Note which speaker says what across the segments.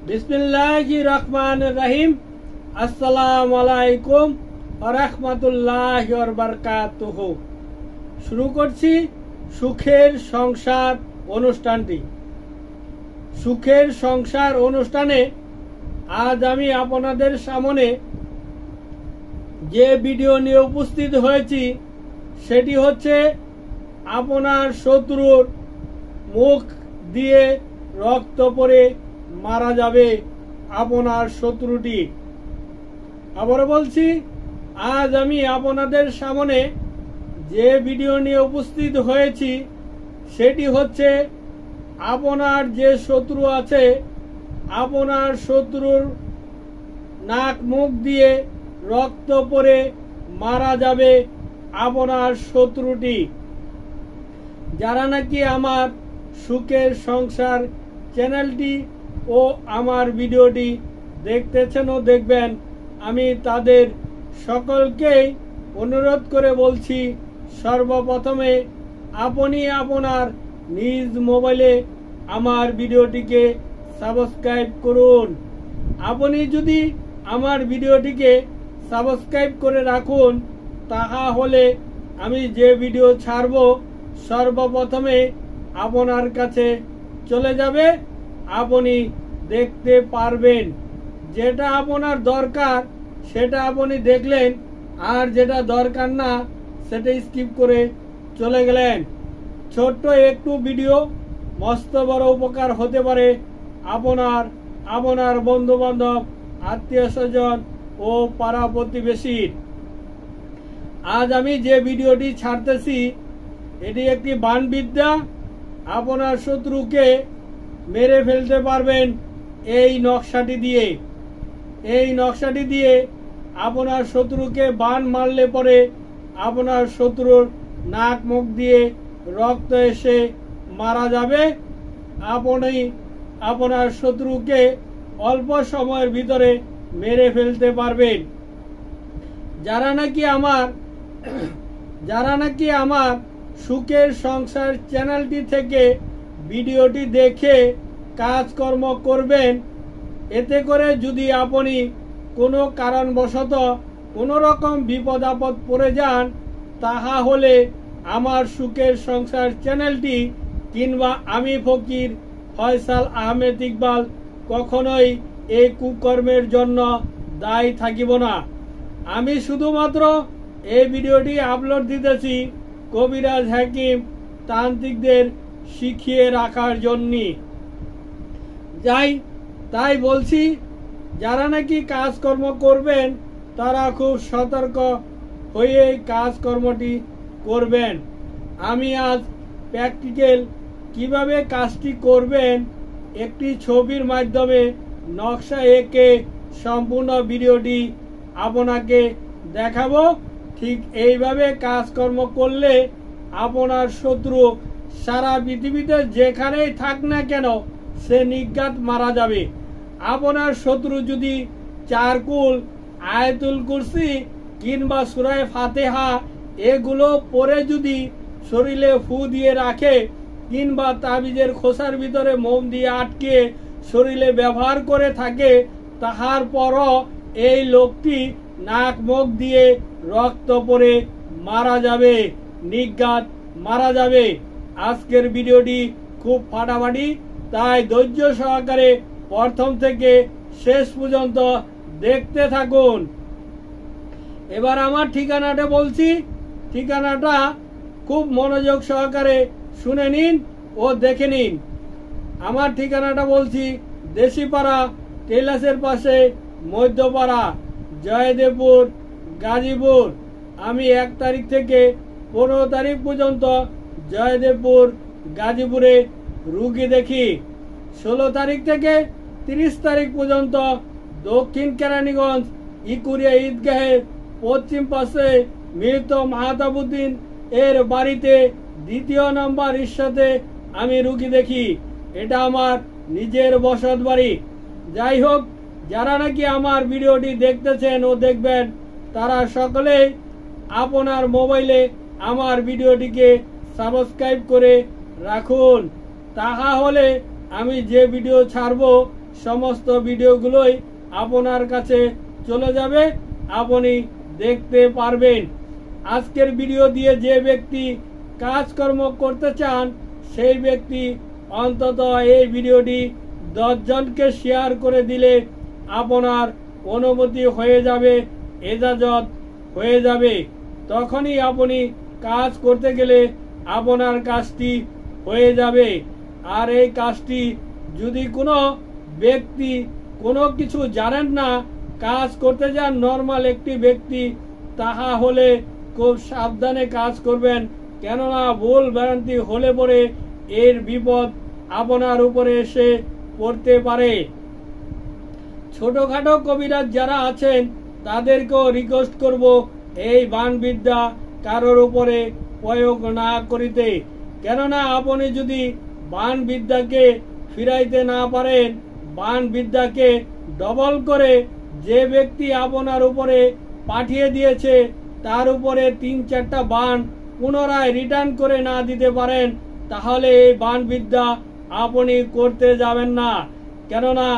Speaker 1: বিসমিল্লাহির রহমানির রহিম। আসসালামু আলাইকুম ওয়া রাহমাতুল্লাহি ওয়া বারাকাতুহু। শুরু করছি সুখের সংসার অনুষ্ঠানটি। সুখের সংসার অনুষ্ঠানে আজ আমি আপনাদের সামনে যে ভিডিও নিয়ে উপস্থিত হয়েছি সেটি হচ্ছে আপনার শত্রুর মুখ দিয়ে রক্ত পড়ে মারা যাবে আপনার শত্রুটি। আবার বলছি, আজ আমি আপনাদের সামনে যে ভিডিও নিয়ে উপস্থিত হয়েছি সেটি হচ্ছে আপনার যে শত্রু আছে, আপনার শত্রুর নাক মুখ দিয়ে রক্ত পড়ে মারা যাবে আপনার শত্রুটি। যারা নাকি আমার সুখের সংসার চ্যানেলটি ও আমার ভিডিওটি দেখতেছেন ও দেখবেন, আমি তাদের সকলকেই অনুরোধ করে বলছি, সর্বপ্রথমে আপনি আপনার নিজ মোবাইলে আমার ভিডিওটিকে সাবস্ক্রাইব করুন। আপনি যদি আমার ভিডিওটিকে সাবস্ক্রাইব করে রাখুন, তাহলে আমি যে ভিডিও ছাড়ব সর্বপ্রথমে আপনার কাছে চলে যাবে, আপনি দেখতে পারবেন। যেটা আপনার দরকার সেটা আপনি দেখলেন, আর যেটা দরকার না সেটা স্কিপ করে চলে গেলেন। ছোট্ট একটু ভিডিও মস্ত বড় উপকার হতে পারে আপনার বন্ধু বান্ধব, আত্মীয় স্বজন ও পাড়া প্রতিবেশীর। আজ আমি যে ভিডিওটি ছাড়তেছি এটি একটি বানবিদ্যা। আপনার শত্রুকে মেরে ফেলতে পারবেন এই নকশাটি দিয়ে। এই নকশাটি দিয়ে আপনার শত্রুকে বান মারলে পরে আপনার শত্রুর নাক মুখ দিয়ে রক্ত এসে মারা যাবে। আপনি আপনার শত্রুকে অল্প সময়ের ভিতরে মেরে ফেলতে পারবেন। যারা নাকি আমার সুখের সংসার চ্যানেলটি থেকে ভিডিওটি দেখে কাজকর্ম করবেন, এতে করে যদি আপনি কোনো কারণবশত কোনো রকম বিপদ আপদ পড়ে যান, তাহলে আমার সুখের সংসার চ্যানেলটি কিংবা আমি ফকির ফয়সাল আহমেদ ইকবাল কখনোই এই কুকর্মের জন্য দায়ী থাকিব না। আমি শুধুমাত্র এই ভিডিওটি আপলোড দিতেছি কবিরাজ হাকিম তান্ত্রিকদের শিখিয়ে রাখার জন্য। তাই বলছি, যারা নাকি কাজকর্ম করবেন তারা খুব সতর্ক হয়ে কাজকর্মটি করবেন। আমি আজ প্র্যাকটিক্যাল কিভাবে কাজটি করবেন একটি ছবির মাধ্যমে নকশা এঁকে সম্পূর্ণ ভিডিওটি আপনাকে দেখাবো। ঠিক এইভাবে কাজকর্ম করলে আপনার শত্রু সারা পৃথিবীতে যেখানেই থাক না কেন সে নির্ঘাত মারা যাবে। আপনার শত্রু যদি চারকুল, আয়াতুল কুরসি কিংবা সূরা ফাতিহা এগুলো পরে যদি শরীরে ফু দিয়ে রাখে কিংবা তাবিজের খোসার ভিতরে মোম দিয়ে আটকে শরীরে ব্যবহার করে থাকে, তাহার পরও এই লোকটি নাক মুখ দিয়ে রক্ত পড়ে মারা যাবে, নির্ঘাত মারা যাবে। আজকের ভিডিওটি খুব ফাটাফাটি, তাই ধৈর্য সহকারে প্রথম থেকে শেষ পর্যন্ত দেখতে থাকুন। এবার আমার ঠিকানাটা বলছি, ঠিকানাটা খুব মনোযোগ সহকারে শুনে নিন ও দেখে নিন। আমার ঠিকানাটা বলছি, দেশিপাড়া টেলাসের পাশে মধ্যপাড়া, জয়দেবপুর, গাজীপুর। আমি 1 তারিখ থেকে 15 তারিখ পর্যন্ত জয়দেবপুর, গাজীপুরে রুগী দেখি। 16 তারিখ থেকে 30 তারিখ পর্যন্ত দক্ষিণ কেরানীগঞ্জ ইকুরিয়া ঈদগাহের পশ্চিম পাশে মৃত মাহতাবুদ্দিন এর বাড়িতে 2 নম্বর ইরশাদে আমি রুগী দেখি। এটা আমার নিজের বসত বাড়ি। যাই হোক, যারা নাকি আমার ভিডিওটি দেখতেছেন ও দেখবেন, তারা সকলেই আপনার মোবাইলে আমার ভিডিওটিকে সাবস্ক্রাইব করে রাখুন। তাহলে আমি যে ভিডিও ছাড়ব সমস্ত ভিডিওগুলোই আপনার কাছে চলে যাবে, আপনি দেখতে পারবেন। আজকের ভিডিও দিয়ে যে ব্যক্তি কাজকর্ম করতে চান সেই ব্যক্তি অন্তত এই ভিডিওটি 10 জনকে শেয়ার করে দিলে আপনার অনুমতি হয়ে যাবে, এজাজত হয়ে যাবে। তখনই আপনি কাজ করতে গেলে আপনার কাজটি হয়ে যাবে। আর এই কাজটি যদি কোনো ব্যক্তি কোনো কিছু জানেন না, কাজ করতে যান নর্মাল একটি ব্যক্তি, তাহা হলে খুব সাবধানে কাজ করবেন, কেননা ভুল ভ্রান্তি হলে পরে এর বিপদ আপনার উপরে এসে পড়তে পারে। ছোটখাটো কবিরাজ যারা আছেন তাদেরকেও রিকোয়েস্ট করব এই বাণবিদ্যা কারোর উপরে প্রয়োগ না করিতে, কেননা আপনি যদি বাণবিদ্যাকে ফিরাইতে না পারেন, বাণবিদ্যাকে ডবল করে যে ব্যক্তি আপনার উপরে পাঠিয়ে দিয়েছে তার উপরে 3-4টা বাণ পুনরায় রিটার্ন করে না দিতে পারেন, তাহলে এই বাণবিদ্যা আপনি করতে যাবেন না। কেননা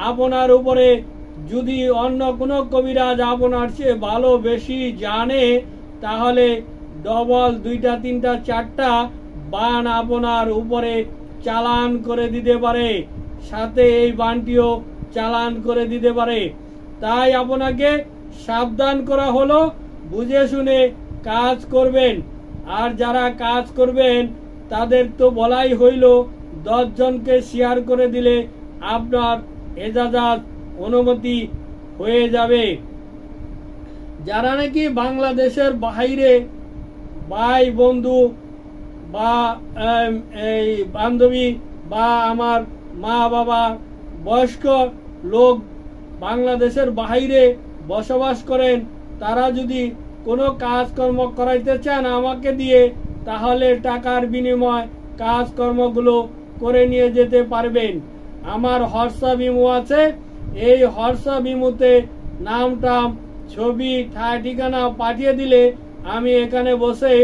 Speaker 1: আপনার উপরে যদি অন্য কোনো কবিরাজ আপনার চেয়ে ভালো বেশি জানে, তাহলে ডবল 2টা 3টা 4টা বাণ আপনার উপরে চালান করে দিতে পারে, সাথে এই বাণটিও চালান করে দিতে পারে। তাই আপনাকে সাবধান করা হলো, বুঝে শুনে কাজ করবেন। আর যারা কাজ করবেন তাদের তো বলাই হইল 10 জনকে শেয়ার করে দিলে আপনার এজাজত অনুমতি হয়ে যাবে। যারা নাকি বাংলাদেশের বাইরে ভাই বন্ধু বা এই বান্ধবী বা আমার মা বাবা বয়স্ক লোক বাংলাদেশের বাইরে বসবাস করেন, তারা যদি কোনো কাজকর্ম করাইতে চান আমাকে দিয়ে, তাহলে টাকার বিনিময় কাজকর্মগুলো করে নিয়ে যেতে পারবেন। আমার হোয়াটসঅ্যাপ ইমো আছে, এই হোয়াটসঅ্যাপ ইমোতে নাম টাম ছবি ঠিকানা পাঠিয়ে দিলে আমি এখানে বসে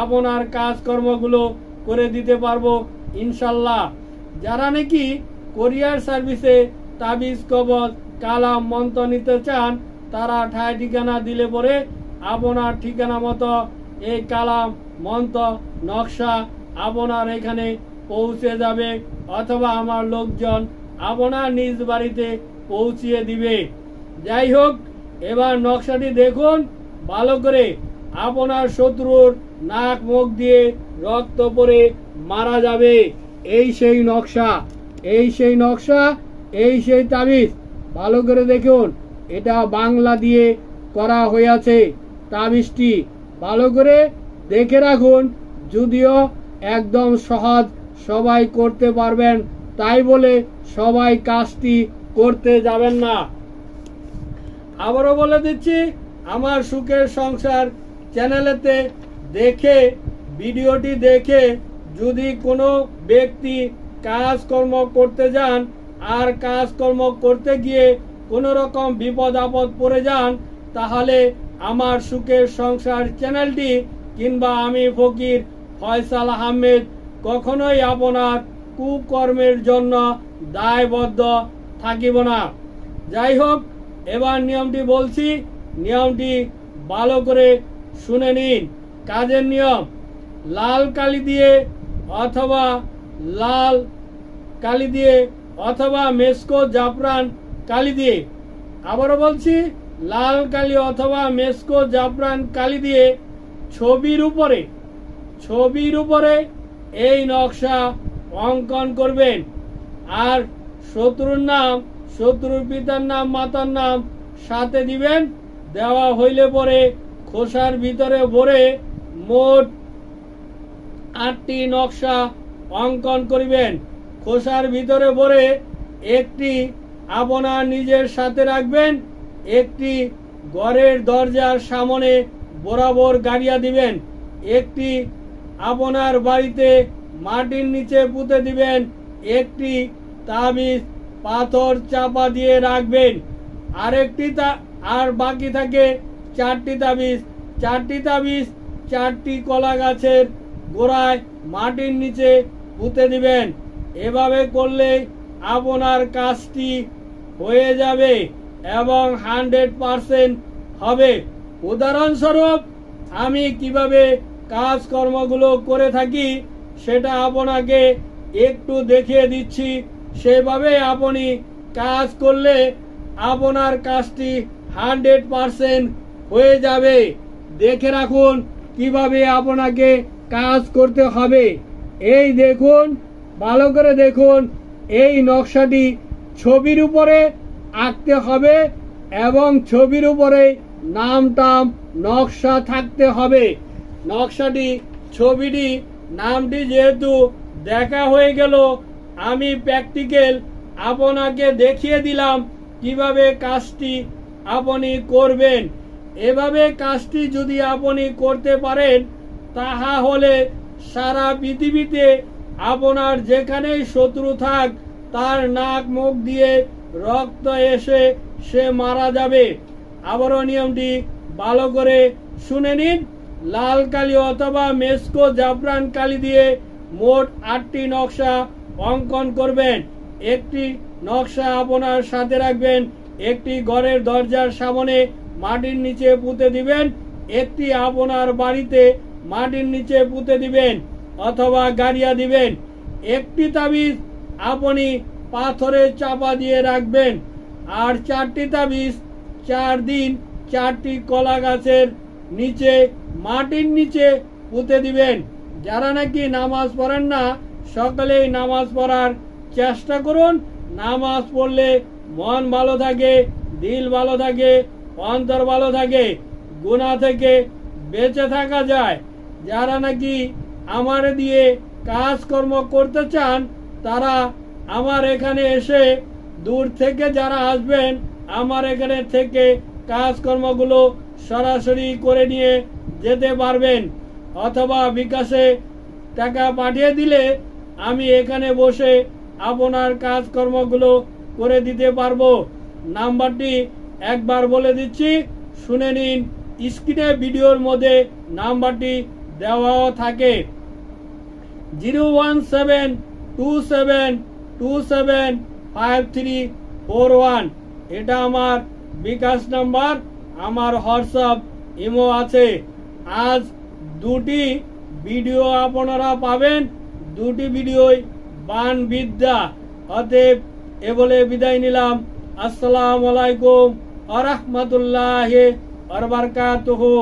Speaker 1: আপনার কাজকর্মগুলো করে দিতে পারবো ইনশাল্লাহ। যারা নাকি কোরিয়ার সার্ভিসে তাবিজ কবজ কালাম মন্ত্র নিতে চান, তারা ঠিকানা দিলে পরে আপনার ঠিকানা মতো এই কালাম মন্ত্র নকশা আপনার এখানে পৌঁছে যাবে, অথবা আমার লোকজন আপনার নিজ বাড়িতে পৌঁছিয়ে দিবে। যাই হোক, এবার নকশাটি দেখুন ভালো করে। আপনার শত্রুর নাক মুখ দিয়ে রক্ত পড়ে মারা যাবে, এই সেই নকশা, এই সেই নকশা, এই সেই তাবিজ। ভালো করে দেখুন, এটা বাংলা দিয়ে করা হয়েছে তাবিজটি, ভালো করে দেখে রাখুন। যদিও একদম সহজ, সবাই করতে পারবেন, তাই বলে সবাই কাজটি করতে যাবেন না। আবারও বলে দিচ্ছি, আমার সুখের সংসার চ্যানেলেতে দেখে ভিডিওটি দেখে যদি কোনো ব্যক্তি কাজকর্ম করতে যান আর কাজকর্ম করতে গিয়ে কোনো রকম বিপদ আপদ পড়ে যান, তাহলে আমার সুখের সংসার চ্যানেলটি কিংবা আমি ফকির ফয়সাল আহমেদ কখনোই আপনার কুকর্মের জন্য দায়বদ্ধ থাকিব না। যাই হোক, এবার নিয়মটি বলছি, নিয়মটি ভালো করে শুনে নিন। কাজের নিয়ম: লাল কালি দিয়ে অথবা লাল কালি দিয়ে অথবা মেস্কো জাফরান কালি দিয়ে, আবারও বলছি, লাল কালি অথবা মেস্কো জাফরান কালি দিয়ে ছবির উপরে এই নকশা অঙ্কন করবেন। আর শত্রুর নাম, শত্রুর পিতার নাম, মাতার নাম সাথে দিবেন। দেওয়া হইলে পরে খোসার ভিতরে ভরে মোট 8টি নকশা অঙ্কন করিবেন। খোসার ভিতরে ভরে একটি আপনার নিজের সাথে রাখবেন, একটি ঘরের দরজার সামনে বরাবর গাড়িয়া দিবেন, একটি আপনার বাড়িতে মাটির নিচে পুঁতে দিবেন, একটি তাবিজ পাথর চাপা দিয়ে রাখবেন, আর বাকি থাকে 4টি তাবিজ। 4টি তাবিজ 4টি কলা গাছের গোড়ায় মাটির নিচে পুঁতে দিবেন। এভাবে করলে আপনার কাজটি হয়ে যাবে এবং 100% হবে। উদাহরণস্বরূপ আমি কিভাবে কাজকর্মগুলো করে থাকি সেটা আপনাকে একটু দেখিয়ে দিচ্ছি। সেভাবে আপনি কাজ করলে আপনার কাজটি 100% হয়ে যাবে। দেখে রাখুন কিভাবে আপনাকে কাজ করতে হবে। এই দেখুন, ভালো করে দেখুন, এই নকশাটি ছবির উপরে আঁকতে হবে এবং ছবির উপরে নাম টাম নকশা থাকতে হবে। নকশাটি, ছবিটি, নামটি যেহেতু দেখা হয়ে গেল, আমি প্র্যাকটিক্যাল আপনাকে দেখিয়ে দিলাম কিভাবে কাজটি আপনি করবেন। এভাবে কাজটি যদি আপনি করতে পারেন তাহলে সারা পৃথিবীতে আপনার যেখানেই শত্রু থাক তার নাক মুখ দিয়ে রক্ত এসে সে মারা যাবে। আবারও নিয়মটি ভালো করে শুনে নিন। লাল কালি অথবা মেসকো জাফরান কালি দিয়ে মোট 8টি নকশা অঙ্কন করবেন। একটি নকশা আপনার সাথে রাখবেন, একটি ঘরের দরজার সামনে মাটির নিচে পুঁতে দিবেন, একটি আপনার বাড়িতে মাটির নিচে পুঁতে দিবেন অথবা গাড়িয়া দিবেন। একটি তাবিজ আপনি পাথরে চাপা দিয়ে রাখবেন আর 4টি তাবিজ 4 দিন 4টি কলা গাছের নিচে মাটির নিচে পুঁতে দিবেন। যারা নাকি নামাজ পড়েন না সকলেই নামাজ পড়ার চেষ্টা করুন। নামাজ পড়লে মন ভালো থাকে, দিল ভালো থাকে, অন্তর ভালো থাকে, গুনাহ থেকে বেঁচে থাকা যায়। যারা নাকি আমার দিয়ে কাজকর্ম করতে চান তারা আমার এখানে এসে, দূর থেকে যারা আসবেন আমার এখানে থেকে কাজকর্মগুলো সরাসরি করে নিয়ে যেতে পারবেন অথবা বিকাশে টাকা পাঠিয়ে দিলে আমি এখানে বসে আপনার কাজকর্মগুলো করে দিতে পারবো। নাম্বারটি একবার বলে দিচ্ছি, শুনে নিন। স্ক্রিনে ভিডিওর মধ্যে নাম্বারটি দেওয়াও থাকে। 01727275341। এটা আমার বিকাশ নাম্বার, আমার হোয়াটসঅ্যাপ ইমো আছে। আজ 2টি ভিডিও আপনারা পাবেন, 2টি ভিডিওই বান বিদ্যা। অতএব এ বলে বিদায় নিলাম। আসসালামু আলাইকুম ওয়া রাহমাতুল্লাহি ওয়া বারাকাতুহু।